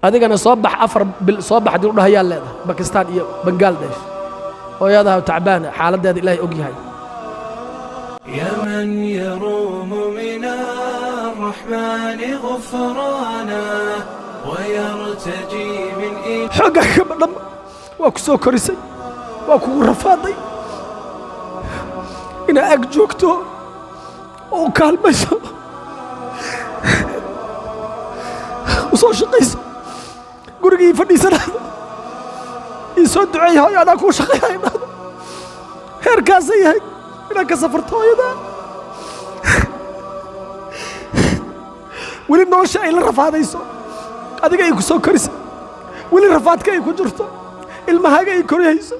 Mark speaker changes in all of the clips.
Speaker 1: adigana soo bax afar bil soo bax dib u dhahayaa leedahay Pakistan iyo Bangladesh hooyadaha tacbaana xaaladeeda Ilaahay og yahay
Speaker 2: يا من يروم من الرحمن غفرانا ويرتجي من
Speaker 1: xoogga ka badhan waa ku soo korisay waa kugu rafaaday ina ag joogto oo kaalmayso u soo shaqayso gurigii fadhiisanaada ii soo duceey hooyadaa ku shaqeeyay heerkaas yahay ina ka safarto hooyada weli nolosha ay la rafaadayso adiga ay ku soo korisay weli rafaadka ay ku jirto ilmahaaga ay koriyayso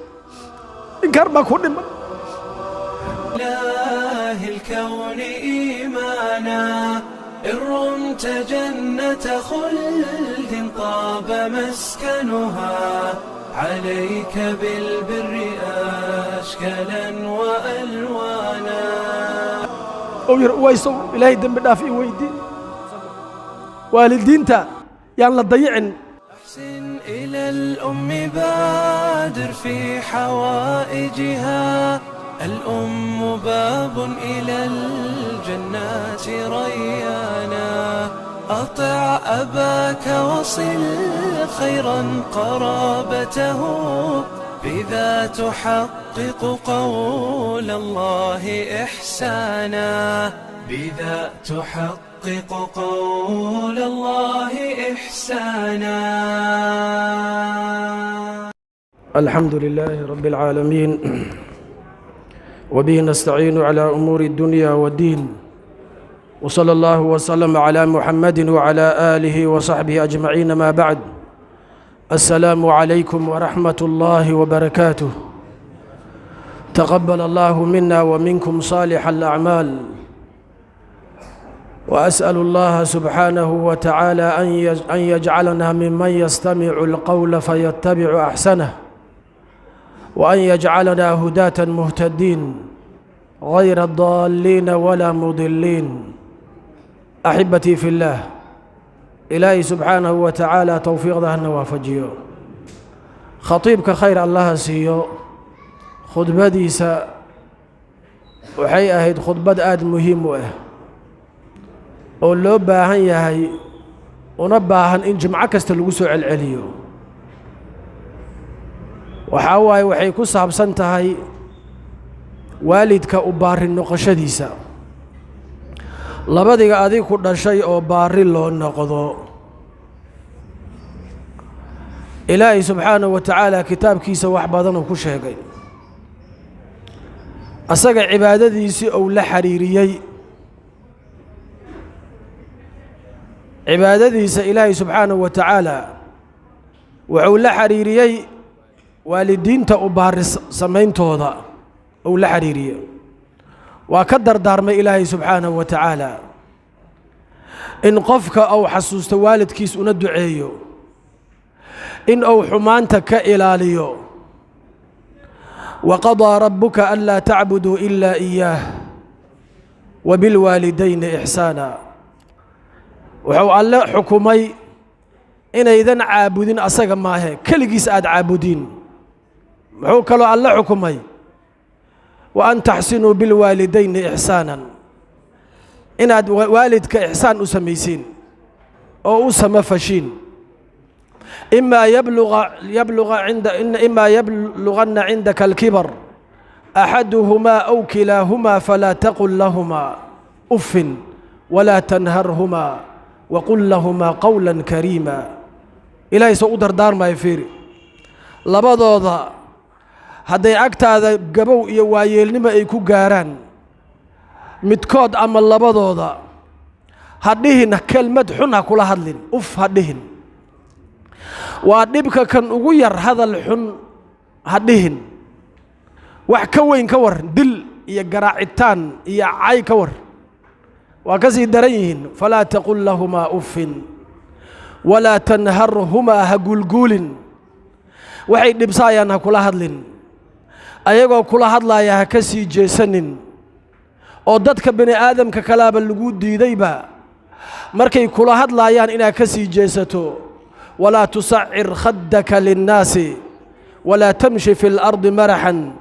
Speaker 1: inkaar baa ku dhiman
Speaker 2: إله الكون إيمانا إن رمت جنة خلد طاب مسكنها عليك بالبر أشكالا وألوانا
Speaker 1: أو يرؤيسو إلهي دم بدافئ ويدين والدين تا يلا ضيعن
Speaker 2: أحسن إلى الأم بادر في حوائجها الأم باب إلى الجنات ريانا أطع أباك وصل خيرا قرابته بذا تحقق قول الله إحسانا بذا تحقق قول الله إحسانا
Speaker 1: الحمد لله رب العالمين وبه نستعين على أمور الدنيا والدين وصلى الله وسلم على محمد وعلى آله وصحبه أجمعين ما بعد السلام عليكم ورحمة الله وبركاته تقبل الله منا ومنكم صالح الأعمال وأسأل الله سبحانه وتعالى أن يجعلنا ممن يستمع القول فيتبع أحسنه وأن يجعلنا هداة مهتدين غير الضالين ولا مضلين أحبتي في الله إلهي سبحانه وتعالى توفيق ذهن وافجيو خطيبك خير الله سيو خطبة ديسا وحي أهد خطبة آد مهم وإه ولو باهن يهي ونباهن إن جمعك استلقسوا على العليو waxaa waaye waxay ku saabsan tahay waalidka u baari noqoshadiisa labadiga adig ku dhashay oo baari loo noqdo ilaahay subxaanahu wa tacaala kitaabkiisa wax badan uu ku sheegay asaga cibaadadiisii uu la xiriiriyey cibaadadiisa ilaahay subxaanahu wa tacaala wuxuu la xiriiriyey waalidiinta u baaris samayntooda uu la xiriiriyo waa ka dardaarmay ilaahay subxaanahu wa tacaala in qofka uu xasuusto waalidkiis una duceeyo in uu xumaanta ka ilaaliyo waqadaa rabbuka anlaa tacbuduu ilaa iyaah wabilwaalidayni ixsaana wuxuu alle xukumay inaydan caabudin asaga maahe keligiis aad caabudiin muxuu kaloo alle xukumay wa an taxsinuu bilwaalidayni ixsaanan inaad waalidka ixsaan u samaysiin oo u samafashiin imaa yablughanna cindaka alkibar axaduhumaa aw kilaahumaa falaa taqul lahumaa uffin walaa tanharhumaa waqul lahumaa qawlan kariima ilaahay soo u dardaarmaayo fiiri labadooda hadday agtaada gabow iyo waayeelnimo ay ku gaaraan midkood ama labadooda ha dhihin kelmad xun ha kula hadlin uf ha dhihin waa dhibka kan ugu yar hadal xun ha dhihin wax ka weyn ka war dil iyo garaacitaan iyo cay ka war waa ka sii daran yihiin falaa taqul lahumaa uffin walaa tanharhumaa ha guulguulin waxay dhibsaayaan ha kula hadlin ayagoo kula hadlaaya ha ka sii jeesanin oo dadka bini aadamka kalaaba lagu diidayba markay kula hadlaayaan inaad ka sii jeesato ولا تصعر خدك للناس ولا تمشي في الأرض مرحا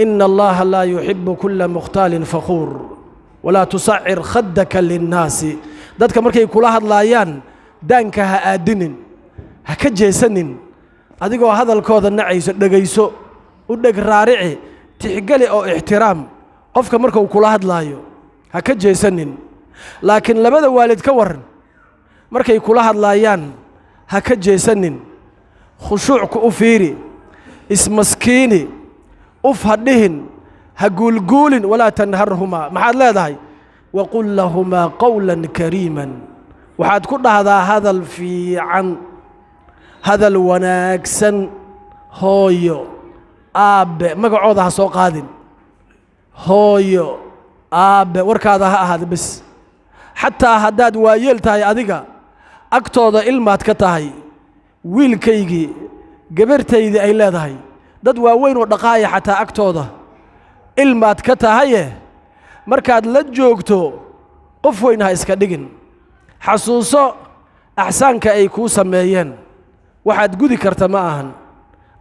Speaker 1: إن الله لا يحب كل مختال فخور ولا تصعر خدك للناس dadka markay kula hadlaayaan daanka ha aadinin ha ka jeesanin adigoo hadalkooda nacayso dhagayso u dhag raarici tixgali oo ixtiraam qofka markuu kula hadlaayo ha ka jeesanin laakiin labada waalid ka waran markay kula hadlaayaan ha ka jeesanin khushuucku u fiiri ismaskiini uf hadhihin ha guulguulin walaa tanharhuma maxaad leedahay waqul lahumaa qawlan kariiman waxaad ku dhahdaa hadal fiican hadal wanaagsan hooyo aabbe magacooda ha soo qaadin hooyo aabbe warkaada ha ahaada bes xataa haddaad waayeel tahay adiga agtooda ilmaad ka tahay wiilkaygii gabartaydii ay leedahay dad waaweyn oo dhaqaaya xataa agtooda ilmaad ka tahaye markaad la joogto qof weyn ha iska dhigin xasuuso axsaanka ay kuu sameeyeen waxaad gudi karta ma ahan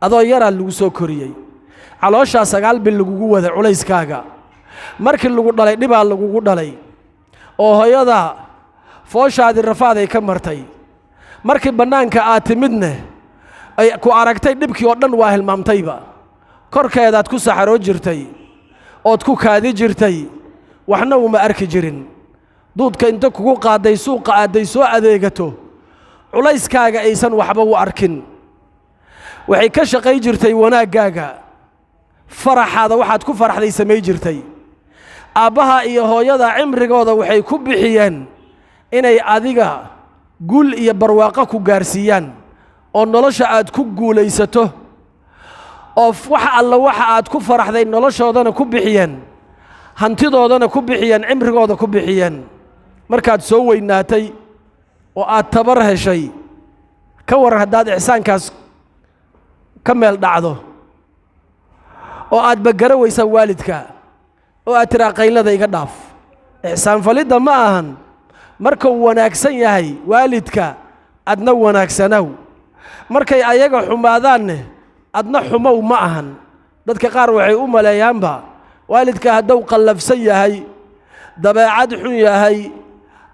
Speaker 1: adoo yaraa lagu soo koriyey calooshaa 9 bil lagugu wada culayskaaga markii lagu dhalay dhibaa lagugu dhalay oo hooyada fooshaadii rafaad ay ka martay markii bannaanka aad timidne ay ku aragtay dhibkii oo dhan waa hilmaamtayba korkeedaad ku saxaroo jirtay ood ku kaadi jirtay waxna uma arki jirin duudka inta kugu qaaday suuqa aaday soo adeegato culayskaaga aysan waxba u arkin waxay ka shaqay jirtay wanaaggaaga faraxaada waxaad ku faraxday samay jirtay aabbaha iyo hooyada cimrigooda waxay ku bixiyeen inay adiga guul iyo barwaaqo ku gaarsiiyaan oo nolosha aad ku guulaysato oo waxa alla waxa aad ku faraxday noloshoodana ku bixiyeen hantidoodana ku bixiyeen cimrigooda ku bixiyeen markaad soo weynaatay oo aad tabar heshay ka waran haddaad ixsaankaas ka meel dhacdo oo aad bagara weysa waalidka oo aad tiraa qaylada iga dhaaf ixsaan falidda ma ahan markuu wanaagsan yahay waalidka adna wanaagsanow markay ayaga xumaadaanne adna xumow ma ahan dadka qaar waxay u maleeyaanba waalidka hadduu qallafsan yahay dabeecad xun yahay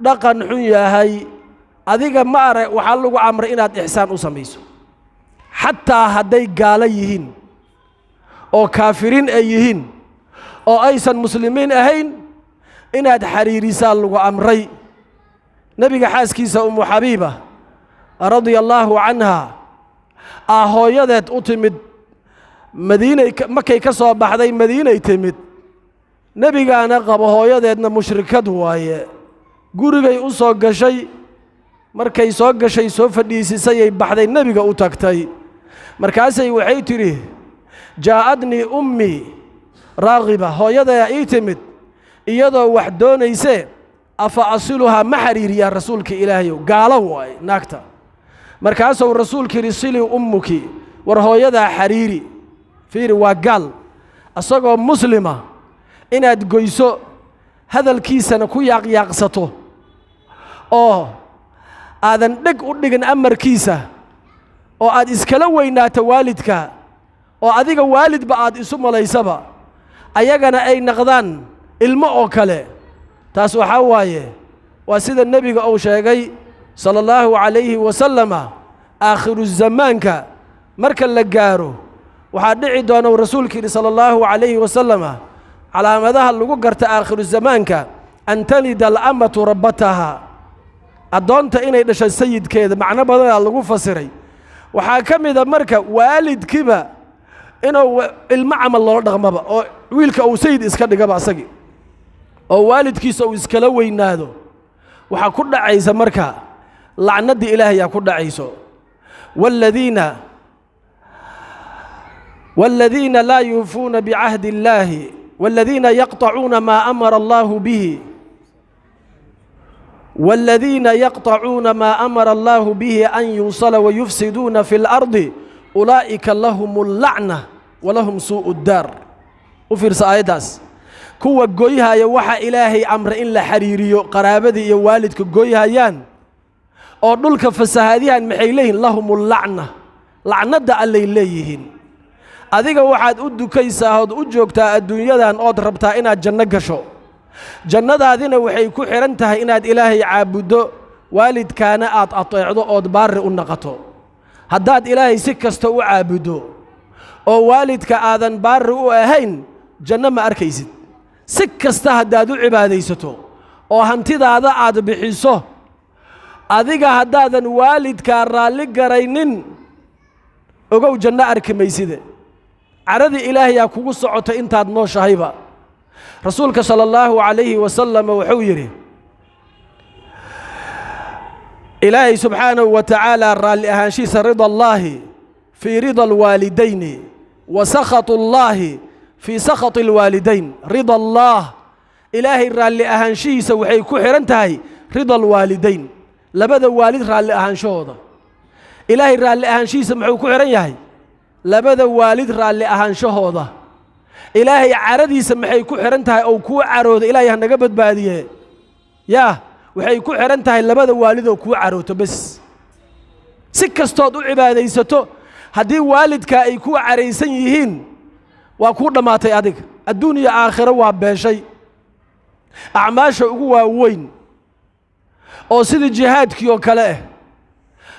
Speaker 1: dhaqan xun yahay adiga ma arag waxaa lagu amray inaad ixsaan u samayso xataa hadday gaalo yihiin oo kaafiriin ay yihiin oo aysan muslimiin ahayn inaad xariirisaa lagu amray nebiga xaaskiisa umu xabiiba radia allaahu canha hooyadeed u timid madiinay markay ka soo baxday madiinay timid nebigaana qabo hooyadeedna mushrikad waaye gurigay u soo gashay markay soo gashay soo fadhiisisayay baxday nebiga u tagtay markaasay waxay tidhi jaa'adnii ummii raagiba hooyadaa ii timid iyadoo wax doonaysee afa asiluhaa ma xariiriyaa rasuulka ilaahayow gaalo waaye naagta markaasuu rasuulka yidhi silii ummuki war hooyadaa xariiri fiiri waa gaal asagoo muslima inaad goyso hadalkiisana ku yaaqyaaqsato oo aadan dheg u dhigin amarkiisa oo aad iskala weynaato waalidka oo adiga waalidba aad isu malaysaba ayagana ay naqdaan ilmo oo kale taas waxaa waaye waa sida nebiga uu sheegay sala allahu calayhi wasalama aakhiru zamaanka marka la gaaro waxaa dhici doona rasuulka yidhi sala allahu calayhi wasalama calaamadaha lagu garta aakhiru zamaanka an talida alamatu rabbataha addoonta inay dhashay sayidkeeda macno badanaa lagu fasiray waxaa ka mida marka waalidkiiba inuu ilmo camal loola dhaqmaba oo wiilka uu sayid iska dhigaba asagii oo waalidkiisa uu iskala weynaado waxaa ku dhacaysa marka lacnaddii ilaahayaa ku dhacayso والذين لا يوفون بعهد الله والذين يقطعون ما أمر الله به والذين يقطعون ما أمر الله به أن يوصل ويفسدون في الأرض أولئك لهم اللعنة ولهم سوء الدار وفرس آيداس كوا جويها يوحى إلهي أمر إلا حريريو قرابدي يوالدك جويها يان oo dhulka fasahaadiyan maxay leeyihiin lahumul lacna lacnada allay leeyihiin adiga waxaad u dukaysaa oo u joogtaa adduunyadan oo rabtaa inaad janno gasho jannadaadina waxay ku xiran tahay inaad ilaahay caabudo waalidkaana aad ateecdo oo baari u noqoto haddaad ilaahay si kasta u caabudo oo waalidka aadan baari u ahayn janno ma arkaysid si kasta haddaad u cibaadaysato oo hantidaada aad bixiso adiga haddaadan waalidka raalli garaynin ogow janno arki mayside caradii ilaahay yaa kugu socota intaad nooshahayba rasuulka sallallahu alayhi wasallam wuxuu yiri ilaahay subhanahu wa ta'ala raalli ahaanshiisa rida allahi fi rida alwaalidayni wa sakhatu allahi fi sakhati alwaalidayn rida allah ilaahay raalli ahaanshiisa waxay ku xiran tahay rida alwaalidayn labada waalid raalli ahaanshooda ilaahay raalli ahaanshiisa muxuu ku xiran yahay labada waalid raalli ahaanshooda ilaahay caradiisa maxay ku xiran tahay oo ku caroodo ilaahay naga badbaadiye yaa waxay ku xiran tahay labada waalid oo ku carooto bas si kastood u cibaadaysato haddii waalidka ay ku caraysan yihiin waa ku dhamaatay adiga adduuniya aakhiro waa beeshay acmaasha ugu waaweyn oo sida jihaadkii oo kale ah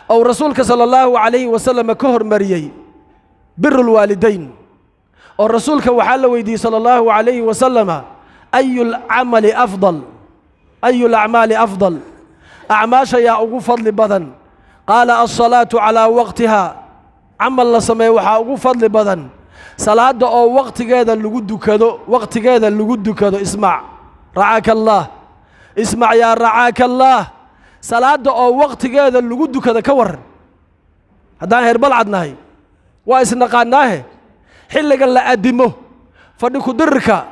Speaker 1: oo rasuulka sallallahu alayhi wasallam ka hormariyay birrul waalidayn oo rasuulka waxa la weydiiyay sallallahu alayhi wasallam ayul amali afdal ayul a'mali afdal a'maasha ya ugu fadli badan qala as-salatu ala waqtiha amal la sameeyo waxa ugu fadli badan salaada oo waqtigeeda lagu dukado isma' ra'aka allah isma' ya ra'aka allah salaada oo waqtigeeda lagu dukado ka waran haddaan herbal cadnahay waa isnaqaanaahe xilligan la adimo fadhi ku dirka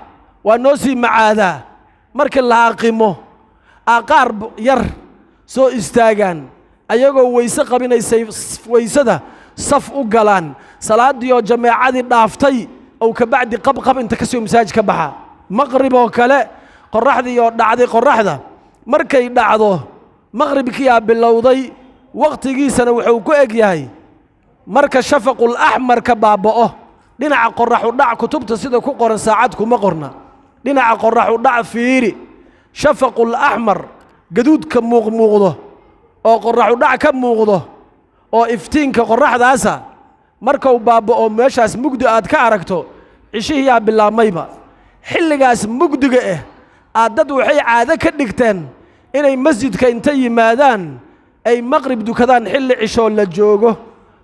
Speaker 1: waa noo sii macaadaa markii la aqimo aqaar yar soo istaagaan ayagoo weyse qabinaysay weysada saf u galaan salaadii oo jameecadii dhaaftay oo ka bacdi qabqab inta ka soo masaajid ka baxa maqrib oo kale qoraxdii oo dhacday qoraxda markay dhacdo maqribkii aa bilowday waqtigiisana wuxuu ku eg yahay marka shafaqul ahmar ka baaba'o dhinaca qorax u dhac kutubta sida ku qoran saacad kuma qorna dhinaca qorax u dhac fiiri shafaqul ahmar gaduudka muuqdo oo qorax u dhac ka muuqdo oo iftiinka qoraxdaasa marka uu baaba'o meeshaas mugdi aad ka aragto cishihii yaa bilaamayba xilligaas mugdiga dad waxay caado ka dhigteen inay masjidka inta yimaadaan ay maqrib dukadaan xilli cisho la joogo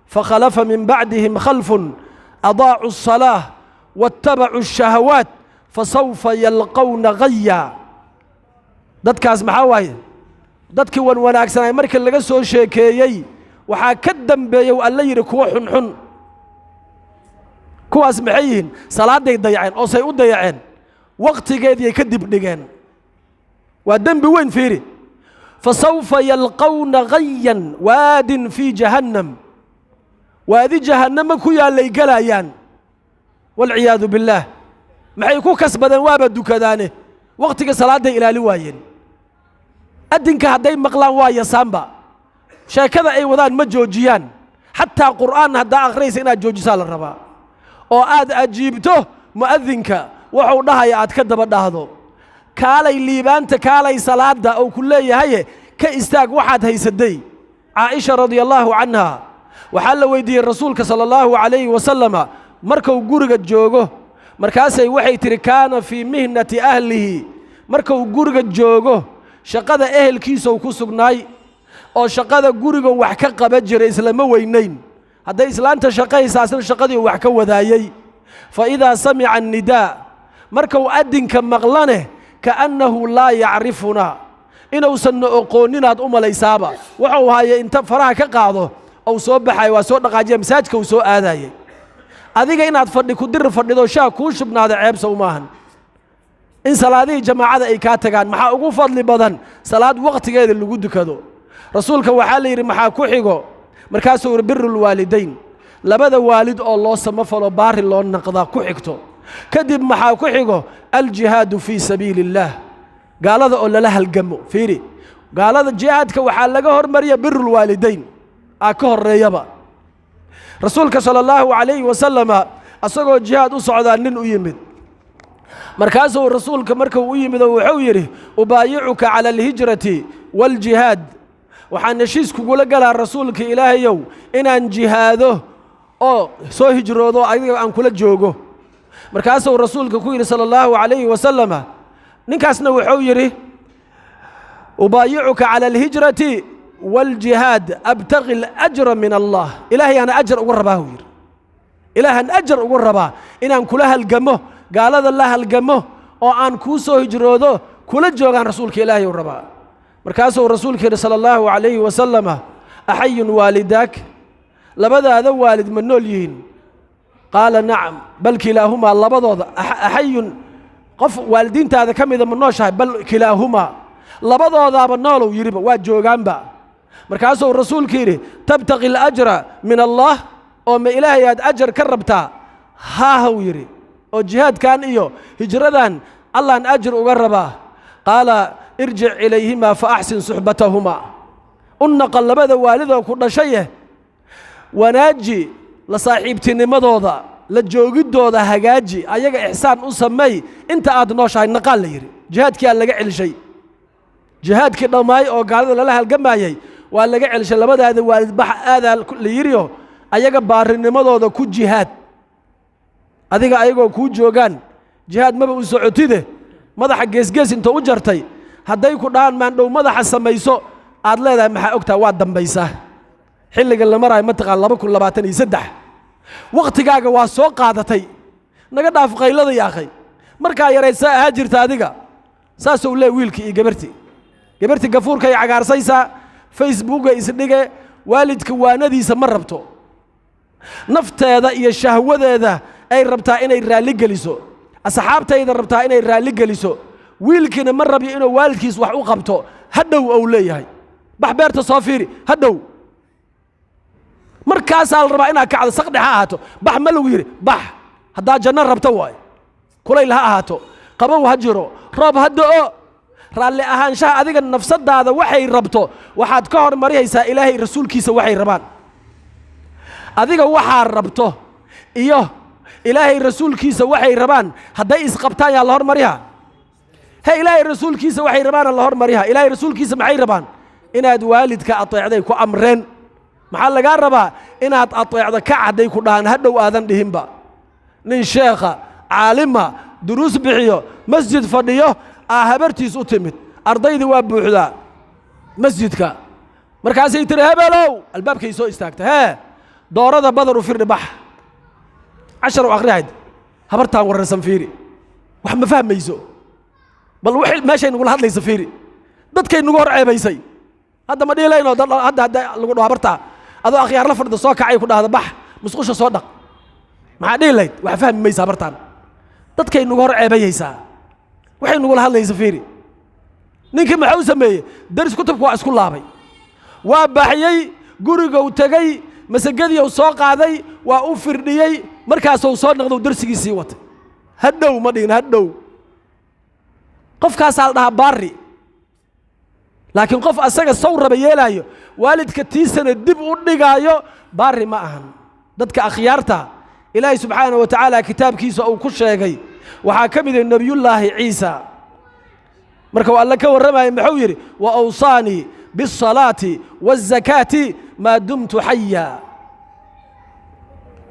Speaker 1: fakhalafa min ba'dihim khalfun adaa'u as-salah wattaba'u ash-shahawat fasawfa yalqawna ghayya dadkaas maxaa waaye dadkii wanaagsanay markii laga soo sheekeeyay waxaa ka dambeeyay alla yiri kuwa xunxun kuwaas maxay yihiin salaaday dayaceen oo say u dayaceen waqtigeedii ka dib dhigeen waa dambi weyn fiiri fasawfa yalqawna ghayyan waadin fi jahannam waadi jahannam ku yaalay galayaan wal ciyaadu billah maxay ku kasbadeen waaba dukadaane waqtiga salaaday ilaali waayeen adinka haday maqlaan waa yasaanba sheekada ay wadaan ma joojiyaan hatta quraan hadda akhriyaysa inaad joojisaa la rabaa oo aad ajiibto muadinka wuxuu dhahay aad ka daba dhahdo kaalay liibaanta kaalay salaada oo ku leeyahay ka istaag waxaad haysaday Aisha radiyallahu anha waxa la weydiiyay rasuulka sallallahu alayhi wasallam markuu guriga joogo markaasay waxay tiri kaana fi mihnati ahlihi markuu guriga joogo shaqada ehelkiisa uu ku sugnaay oo shaqada guriga wax ka qaba jiray islaama weynayn haday islaanta shaqaysaasna shaqadii wax ka wadaayay fa idha sami'a an-nidaa markuu adinka maqlane kaannahu la ya'rifuna inuu san aqooninaad u malaysaaba wuxuu haayay inta faraha ka qaado oo soo baxay waa soo dhaqaajiye masaajidka uu soo aadayay adiga inaad fadhi ku dir fadhido shaa ku shubnaada ceebsa uma ahan in salaadii jamaacada ay ka tagaan maxaa ugu fadli badan salaad waqtigeeda lagu dukado rasuulka waxa la yiri maxaa ku xigo markaasuu birrul waalidayn labada waalid oo loo samafalo baari loo naqda ku xigto kadib maxaa ku xigo al jihad fi sabilillah gaalada oo la halgamo fiiri قال هذا جهادك وحال لقى هرمريا بر الوالدين أكهر ريبا رسولك صلى الله عليه وسلم أصدقوا جهاد أصعدان لن أيمد مركزه الرسول كمركو يمد وحويره أبايعك على الهجرة والجهاد وحان نشيسك قول قال الرسول كإلهي يو إن جهاده أو سو هجرده أيضا أن كل جوجه مركزه الرسول كوير صلى الله عليه وسلم نكاسنا وحويره أبايعك على الهجرة والجهاد أبتغي الأجر من الله إلهي أنا أجر أقربه إلهي أنا أجر أقربه إن كلها الجمه قال هذا الله الجمه أو أن كوسو هجرده كل جوجان رسولك إلهي وربا مركزه الرسول صلى الله عليه وسلم أحي والدك لبدا هذا والد من نولين قال نعم بل كلاهما لبدا أحي قف والدين هذا كم إذا من نوشها بل كلاهما لبدا هذا بنالو يربا واجوجان با مركزه الرسول كيري تبتغي الأجر من الله أو من إلهي أجر كربتا ها هو يري oo jihaadkan iyo hijradan Allah an ajr uga rabaa qala irji' ilayhima fa ahsin suhbatahuma unna qalbada waalida ku dhashay wanaaji la saaxiibtinimadooda la joogidooda hagaaji ayaga ihsaan u sameey inta aad nooshahay naqal la yiri jihaadkii laga celishay jihaadkii dhamaay oo gaalada la halgamayay waa laga celishay labadaada waalid bax aada la yiriyo ayaga baarinimadooda ku jihaad adiga ayagoo ku joogan jihaad maba u socotide madaxa geesgees inta u jartay haday ku dhaan maan dhow madaxa samayso aad leedahay maxaa ogtaa waa dambaysaa xilliga la maray ma taqaan 2023 waqtigaaga waa soo qaadatay naga dhaaf qaylada yaaqay marka yareysa aha jirta adiga saasoo leey wiilkii iyo gabarti gafuurka ay cagaarsaysa facebooka isdhige waalidka waanadiisa ma rabto nafteeda iyo shahwadeeda ay rabtaa inay raali geliso asxaabtayda rabtaa inay raali geliso wiilkina ma rabi inuu waalidkiis wax u qabto hadhow oo leeyahay bax beerta soo fiiri hadhow markaas aan rabaa inaa kacdo saqdix ahaato bax ma lagu yiri bax hadaa janno rabto waay kulayl ha ahaato qabow ha jiro roob hadoo raali ahaanshaha adiga nafsadaada waxay rabto waxaad ka hormariyaysaa ilaahay rasuulkiisa waxay rabaan adiga waxa rabto iyo إلهي رسول كيسا وحي ربان هدا إسقبتان يا الله مريها هي إلهي رسول كيسا وحي ربان الله مريها إلهي رسول كيسا محي ربان إن هاد والدك أطيع ذيكو أمرين محل قاربا إن هاد أطيع ذيك عديكو دهان هدو آذان دهم با نين شيخة عالمة دروس بحيو مسجد فضيو هبرتيس أتمت أرضي ذي وابوحدا مسجدك مركزي ترهبلو الباب كيسو استاكت ها دورة بدر في الرباح 10 وأخريد هبرتها ورسم فيري وحنا فهم ميزو بل وحي ماشي نقول هذا ليس فيري ضد كي نقول عيب يسي هذا ما دي لينو هذا نقول هبرتها هذا أخي يعرف فرد الصاك عيب كده هذا بح مسقوش صادق مع دي ليت وحفهم ميز هبرتها ضد كي نقول عيب يسا وحي نقول هذا ليس فيري نيك محوسة مية درس كتب كواس كل لابي وبحيي قرقة وتجي مسجدي وساق هذي وأفرديي مركز وصار نقدر درسي سيوت هدو مدين هدو قف كاسال ده باري لكن قف أسرع الصورة بيلايو والد كتيسن الدب ودقايو باري معهم ضدك أخيارته إلهي سبحانه وتعالى كتاب كيسو أو كل شيء وحاكم النبي الله عيسى مركو الله كورما محويري وأوصاني بالصلاة والزكاة ما دمت حيا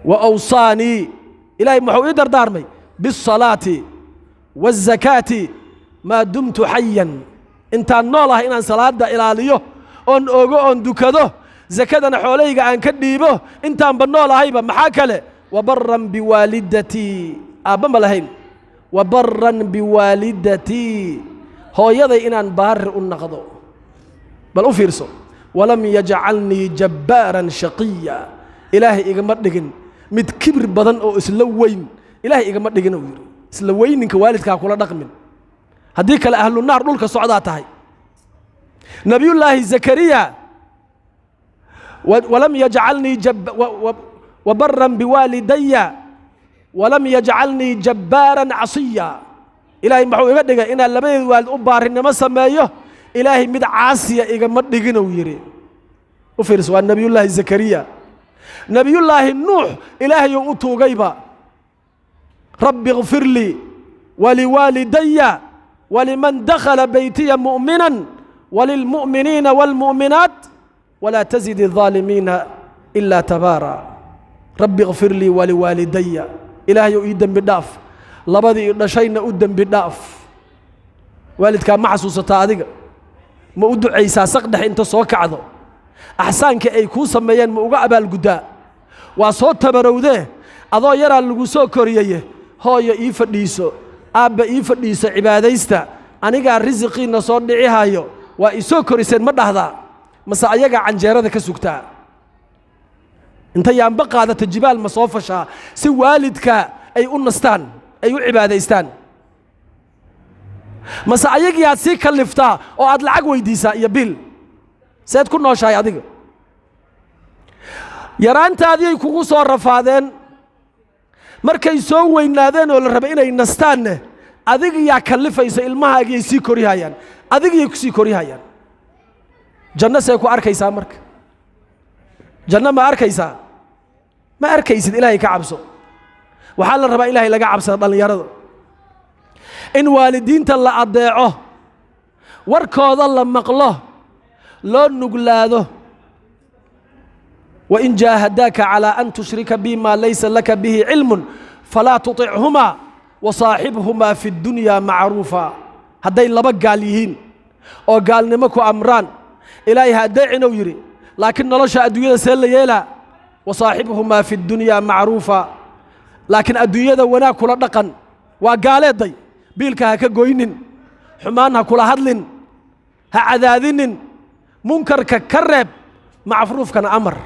Speaker 1: وأوصاني إلهي محو يدر دارمي بالصلاة والزكاة ما دمت حيا انت النوله إن صلاة دا إلاليه أن أوغو أن دكده زكاة حوليك أن كديبه انت بالنوله هيبا محاكله وبرا بوالدتي أبا ملهين وبرا بوالدتي هو يضي إن بار النقضو بل أفرسو ولم يجعلني جبارا شقيا إلهي إغمار دقن مد كبر بدن أو إسلوين إلهي إغمار دقن إسلوين إنك والدك أقول دقمن هديك لأهل النار دولك صعداتها نبي الله زكريا ولم يجعلني وبرا بوالدي ولم يجعلني جبارا عصيا إلهي محو إغمار دقن إن اللبيد والد أبار إنما سمايه إلهي مد عاصية إيجا مدقين ويري وفرس وان نبي الله زكريا نبي الله نوح إلهي يؤتو غيبا رب اغفر لي ولوالدي ولمن دخل بيتي مؤمنا وللمؤمنين والمؤمنات ولا تزد الظالمين إلا تبارا رب اغفر لي ولوالدي إلهي يؤدن بالداف لبدي نشينا أدن بالداف والد كان محسوسة هذيك ما أدو عيسى سقدح أنت صوك عضو أحسانك أي كوسا ميان موقع بالقداء وصوت تبروده أضو يرى اللقوسو كورييه هو يفديسو أبا يفديسو عباديستا أنيقا الرزقين نصور دعيهايو وإسو كوريسين مده هذا مسا أيقا عن جيرادة كسوكتا انت ينبقى هذا الجبال مصوفشا سي والدك أي أنستان أي عباديستان مسا أيقا ياسي كاللفتا أو أدلعق ويديسا يبيل سيد كل نوشاي أديك يران تادي كوكو صور رفادين مركي سو وينادين ولا ربعين ينستان أديك يا كلفة يسا إلمها يسي كوري هايان أديك يكسي كوري هايان جنة سيكو أركيسا مرك جنة ما أركيسا ما أركيسد إلهي كعبسو وحال الربا إلهي لقى عبسو دل يرد إن والدين تلا أضيعه وركوض الله مقله لو نقلاده وإن جاهداك على أن تشرك بما ليس لك به علم فلا تطعهما وصاحبهما في الدنيا معروفا هدين لبق قاليهين أو قال نمكو أمران إلهي هدعنا ويري لكن الله شاء الدنيا سيلا يلا وصاحبهما في الدنيا معروفا لكن الدنيا ونا كل دقن وقالت دي بيلك هكا قوينين حمانها كل هدلين هعذاذين منكرك كرب معفروف كان أمر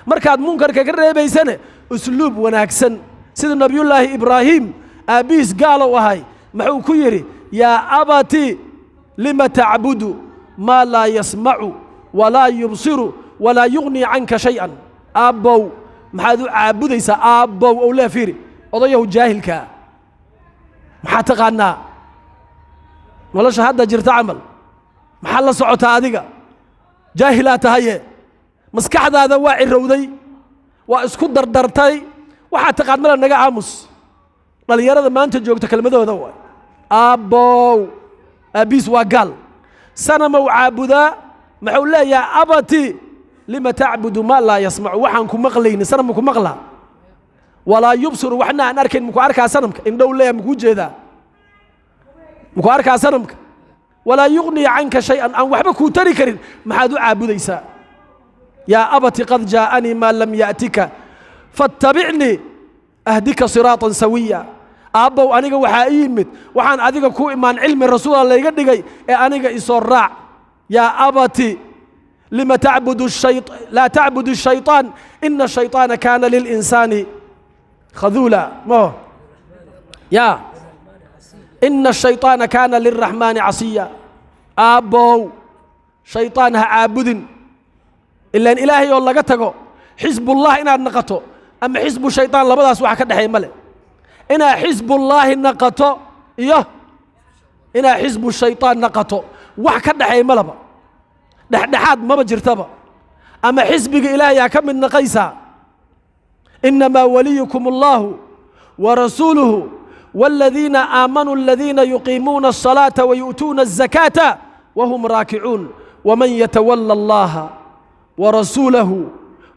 Speaker 1: مركاد منكرك كرب يسنة أسلوب وناكسن سيد النبي الله إبراهيم أبيس قالوا وهاي محو كيري يا أبتي لما تعبد ما لا يسمع ولا يبصر ولا يغني عنك شيئا أبو محادو عابد يسا أبو أولا فيري أضيه جاهلك محاتقانا ولا شهادة جرت عمل محل صعوت هذيك جاهلات هاي مسكح هذا واعي الرودي واسكت دردرتي وحتى قاد ملا نجا عامس قال يا رد ما أنت جوك تكلمه ذا أبو أبيس وقال سنة موعبدا محولا يا أبتي لما تعبد ما لا يسمع وحنكم مغلين سنة مكم مغلا ولا يبصر وحنا نركن مكوارك سنمك إن دولة مكوجة ذا مكوارك سنمك ولا يغني عنك شيئا أن وحبك تركن محادو عابد يسا يا أبتي قد جاءني ما لم يأتك فاتبعني أهدك صراطا سويا أبو أنيق وحايمت وحان أديك كو إيمان علم الرسول الله يقدقي أنيق إصراع يا أبتي لما تعبد الشيطان لا تعبد الشيطان إن الشيطان كان للإنسان خذولا ما يا إن الشيطان كان للرحمن عصيا أبو شيطانها عابد إلا إن إلهي والله قتقو حزب الله إنا نقطو أما حزب الشيطان لبدا سواحا كدحي ملي إنا حزب الله نقطو إيه إنا حزب الشيطان نقطو واحا كدحي ملبا دحدحاد ما بجرتبا أما حزبك إلهي كم من نقيسا إنما وليكم الله ورسوله والذين آمنوا الذين يقيمون الصلاة ويؤتون الزكاة وهم راكعون ومن يتولى الله ورسوله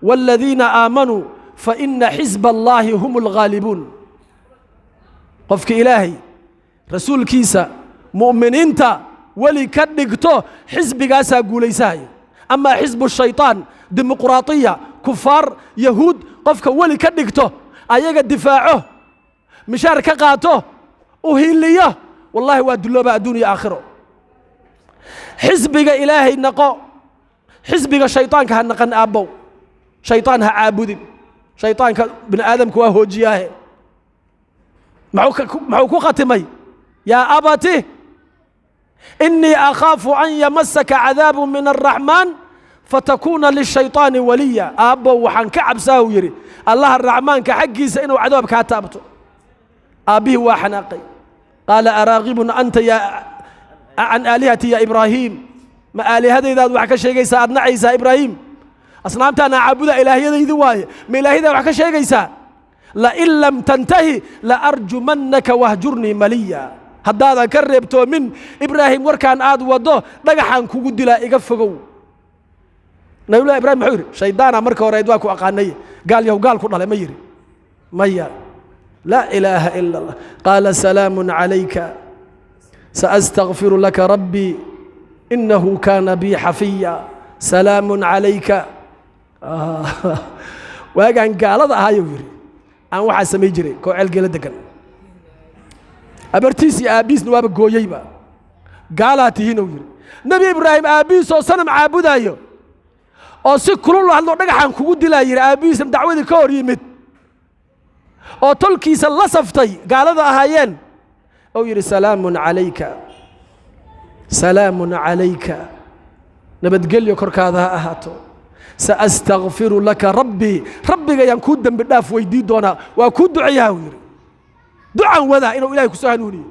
Speaker 1: والذين آمنوا فإن حزب الله هم الغالبون قفك إلهي رسول كيسا مؤمنين تا ولي كدقتو حزب قاسا قوليساي أما حزب الشيطان ديمقراطية كفار يهود قفك ولي كدقتو أيها دفاعه مشاركة قاته وهيليه والله وادلوا بقى دنيا آخره حزبك إلهي نقو حزبك الشيطان كهنقن أبو شيطانها عابد شيطان بن آدم كواه جياه معوكو ختمي يا أبتي إني أخاف أن يمسك عذاب من الرحمن فتكون للشيطان وليا أبو وحن كعب ساويري الله الرحمن كحقي سإنه عذاب كاتبته أبيه وحناقي قال أراغب أنت يا عن آلهتي يا إبراهيم ما آلهة إذا وحكى شيء جيسا أدنى عيسى إبراهيم أصنامتنا عبودة إلهية إذا واي ما إلهية إذا وحكى شيء جيسا لئن لم تنتهي لأرجمنك واهجرني مليا هذا كربتو من إبراهيم وركان آد وضو دقحان كوجد لا يقفقو نقول إبراهيم حور شيطان أمرك وريدواك وأقاني قال يهو قال كنا ما يري ميا لا إله إلا الله قال سلام عليك سأستغفر لك ربي إنه كان بي حفيا سلام عليك وكان قال هذا هاي يري أنا واحد سميجري كوعل جلدكن أبرتيسي أبيس نواب جويبا قالاتي هنا ويري نبي إبراهيم أبيس وصنم عابد أيو أو سكر الله الله نجح عن كود لا يري أبيس دعوة كوريمت أو تلكي سلصفتي قال هذا هايين أو يري سلام عليك سلام عليك نبتقل يكرك هذا أهاتو سأستغفر لك ربي ينكود دم بالداف ويدي دونا وأكود دعيها ويري دعاء وذا إنه إلهي كسهنوني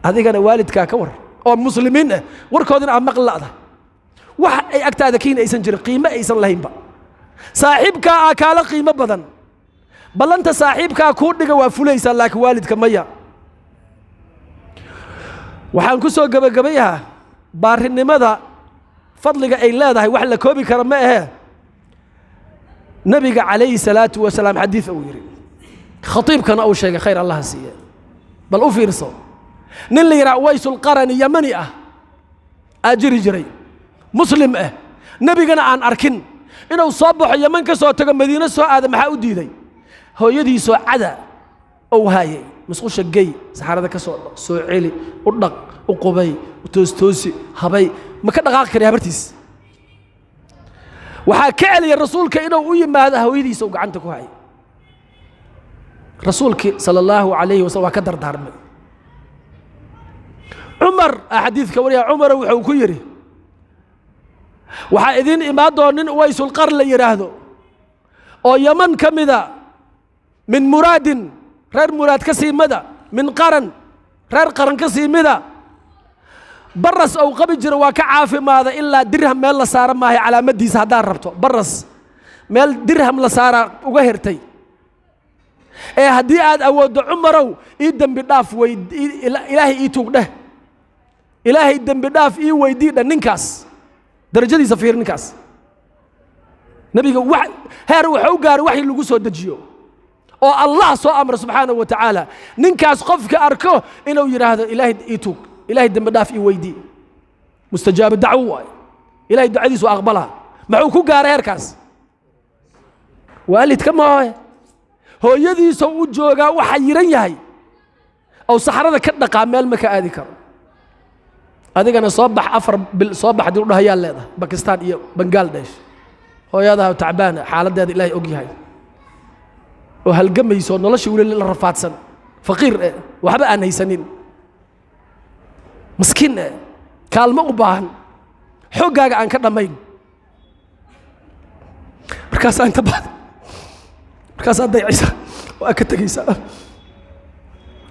Speaker 1: هذه كان والد كاكور أو مسلمين وركودين عم مقلع هذا واحد أي أكتر ذكين أي سنجر قيمة أي سن لهيم با صاحبك أكال قيمة بدن بل أنت صاحبك أكود نجوا فليس لك والد كمية وحنكسو جبيها بارهن ماذا فضلك أي لا ده واحد لكوبي كرمائها نبي عليه الصلاة والسلام حديث أويري خطيب كان أول شيء خير الله سيه بل أفيرصو نلي رأويس القرن يمني أجري جري مسلم نبي جنا عن أركن إنه صبح يمن كسر تجمع مدينة سو هذا محاودي ذي هو يدي سو عدا أو هاي مسخوش الجي سحرة كسر سو علي ودق وقبي وتوستوسي هبي ما كان غاك يا برتيس وحكى لي الرسول كأنه ويا ما هذا هو يدي سو عنتك هاي رسولك صلى الله عليه وسلم كدر دارمي عمر أحاديث كوريا عمر وحكيري وحاذين إمادون ويس القرن يراهدو أو يمن كمذا من مراد غير مراد كسي مدى من قرن غير قرن كسي مدى برس أو قبجر وكعاف ماذا إلا درهم مال لصار ما هي على مدي سهدار ربطه برس مال درهم لصار وقهرتي إيه هدي عاد أود عمره يدم بداف ويد إلهي يتوق ده إلهي يدم بداف ويدي ده ننكاس درجة دي سفير نكاس نبي واحد هروح وقار وحي اللي قصه دجيو أو الله سو أمر سبحانه وتعالى ننكاس قفك أركو إنه يرى هذا إلهي يتوق إلهي دم بداف ويدي مستجاب الدعوة إلهي دعاء دي سو أقبلها معه كو قار هركاس وقال لي كم هو يدي سو جوجا وحيرن ياهي أو صحراء كدق عمال مكا أذكر هذا كان صباح أفر بالصباح دي هي اللي هذا باكستان إيه بنغلاديش هو هذا تعبان حالة هذه الله يوجي هاي وهالجم يسون الله شو ولا الرفات سن فقير وحبا أنا يسنين مسكين كلمة وباهن حقق عن كذا مين بركاس أنت بعد بركاس أنت عيسى وأكتر عيسى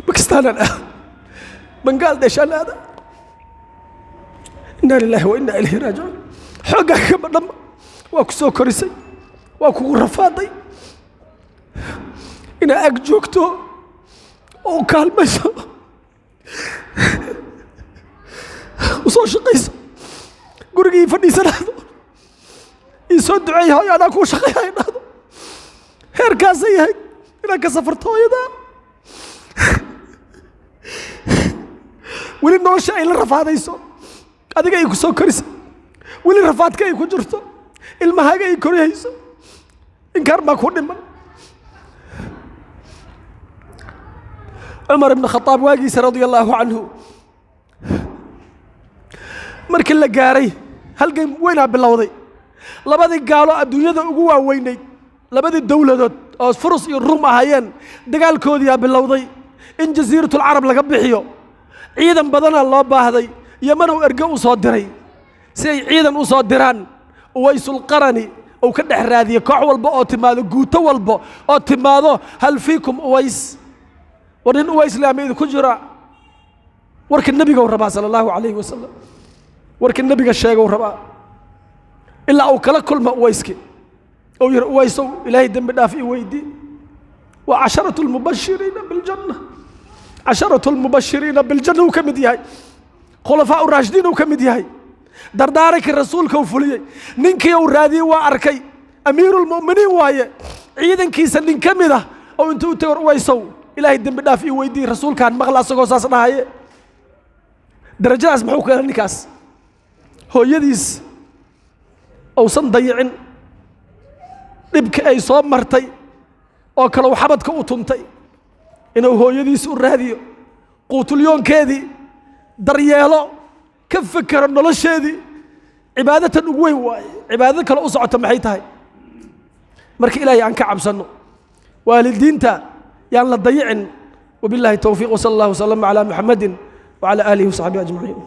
Speaker 1: باكستان أنا بنغلاديش أنا هذا إنا لله وإنا إليه راجعون حقك بدم وكسو كرسي وكو رفاضي إنا أجوكتو أو كالمسو وصو شقيس قرقي فني سنادو يسود دعي هاي أنا كو شقي هاي نادو هيركاسي هاي إنا كسفرتو يدا ولي نوشا إلا رفاضي سو adiga ay ku soo korisay wali rafaadka ay ku jirto ilmahaaga ay koriyayso inkar ma ku dhiman Umar ibn Khattab waagiisa radiyallahu anhu markii la gaaray halgan weyn bilowday labadii gaalo adduunyada ugu waaweynay labadii dawladood oo Furs iyo Rum ahaayeen dagaalkoodii bilowday in jasiiratul Arab laga bixiyo ciidan badan loo baahday يمن وإرجع وصادري سي عيدا وصادران ويس القرني أو كده حرادية كعوال بقى تماذا جوتا والبا تماذا هل فيكم أويس ورن أويس لامي كجرا ورك النبي قول ربا صلى الله عليه وسلم warka nabiga sheegay raba ilaa uu kala kulma Uwayski oo yir Uwaysow ilaahay dambi dhaaf ii weydii wa 10 المبشرين بالجنة 10 المبشرين بالجنة وكمد ياهي خلفاء الراشدين وكمد ياهي دردارك الرسول كوفلي نينكي ورادي واركي امير المؤمنين وايه عيدن كيسا نين كمده او انتو تور ويسو الهي دم داف اي ويدي رسول كان مقلا سغو ساس دهايه درجاس محو كان نيكاس هويديس او سن ضيعن دبك اي سو مرتي oo kala waxbadka u tuntay inuu hooyadiis u raadiyo quutulyoonkeedii daryeelo ka fikiro nolosheedii cibaadatan ugu weyn waay cibaadada kale u socota maxay tahay marka ilaahay aan ka cabsano waalidiinta yaan la dayicin wabillahi tawfiiq sallallahu alayhi wa sallam ala muhammadin wa ala alihi wa sahbihi ajma'in